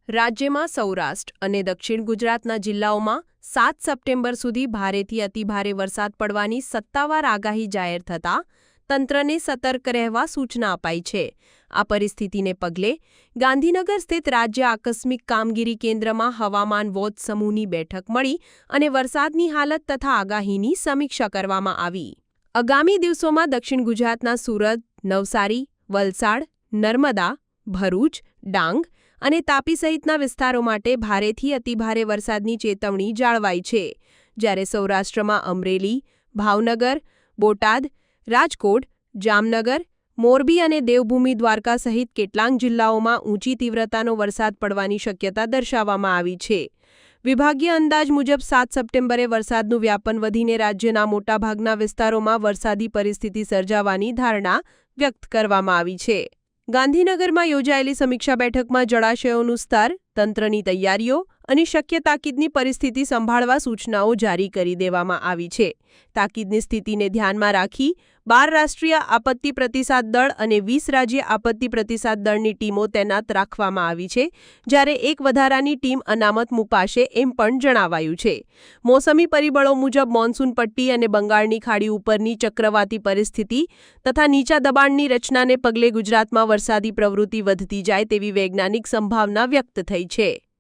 રાજ્યમાં સૌરાષ્ટ્ર અને દક્ષિણ ગુજરાતના જિલ્લાઓમાં 7 સપ્ટેમ્બર સુધી ભારેથી અતિભારે વરસાદ પડવાની સત્તાવાર આગાહી જાહેર થતાં તંત્રને સતર્ક રહેવા સૂચના અપાઈ છે. આ પરિસ્થિતિને પગલે ગાંધીનગર સ્થિત રાજ્ય આકસ્મિક કામગીરી કેન્દ્રમાં હવામાન વોચ સમૂહની બેઠક મળી અને વરસાદની હાલત તથા આગાહીની સમીક્ષા કરવામાં આવી. આગામી દિવસોમાં દક્ષિણ ગુજરાતના સુરત, નવસારી, વલસાડ, નર્મદા, ભરૂચ, ડાંગ અને તાપી સહિતના વિસ્તારો માટે ભારેથી અતિભારે વરસાદની ચેતવણી જાળવાઈ છે, જ્યારે સૌરાષ્ટ્રમાં અમરેલી, ભાવનગર, બોટાદ, રાજકોટ, જામનગર, મોરબી અને દેવભૂમિ દ્વારકા સહિત કેટલાક જિલ્લાઓમાં ઊંચી તીવ્રતાનો વરસાદ પડવાની શક્યતા દર્શાવવામાં આવી છે. વિભાગીય અંદાજ મુજબ 7 સપ્ટેમ્બરે વરસાદનું વ્યાપન વધીને રાજ્યના મોટાભાગના વિસ્તારોમાં વરસાદી પરિસ્થિતિ સર્જાવાની ધારણા વ્યક્ત કરવામાં આવી છે. ગાંધીનગરમાં યોજાયેલી સમીક્ષા બેઠકમાં જળાશયોનું સ્તર, તંત્રની તૈયારીઓ અને શક્ય તાકીદની પરિસ્થિતિ સંભાળવા સૂચનાઓ જારી કરી દેવામાં આવી છે. તાકીદની સ્થિતિને ધ્યાનમાં રાખી 12 રાષ્ટ્રીય આપત્તિ પ્રતિસાદ દળ અને 20 રાજ્ય આપત્તિ પ્રતિસાદ દળની ટીમો તૈનાત રાખવામાં આવી છે, જ્યારે એક વધારાની ટીમ અનામત મુકાશે એમ પણ જણાવાયું છે. મોસમી પરિબળો મુજબ મોન્સૂન પટ્ટી અને બંગાળની ખાડી ઉપરની ચક્રવાતી પરિસ્થિતિ તથા નીચા દબાણની રચનાને પગલે ગુજરાતમાં વરસાદી પ્રવૃત્તિ વધતી જાય તેવી વૈજ્ઞાનિક સંભાવના વ્યક્ત થઈ છે.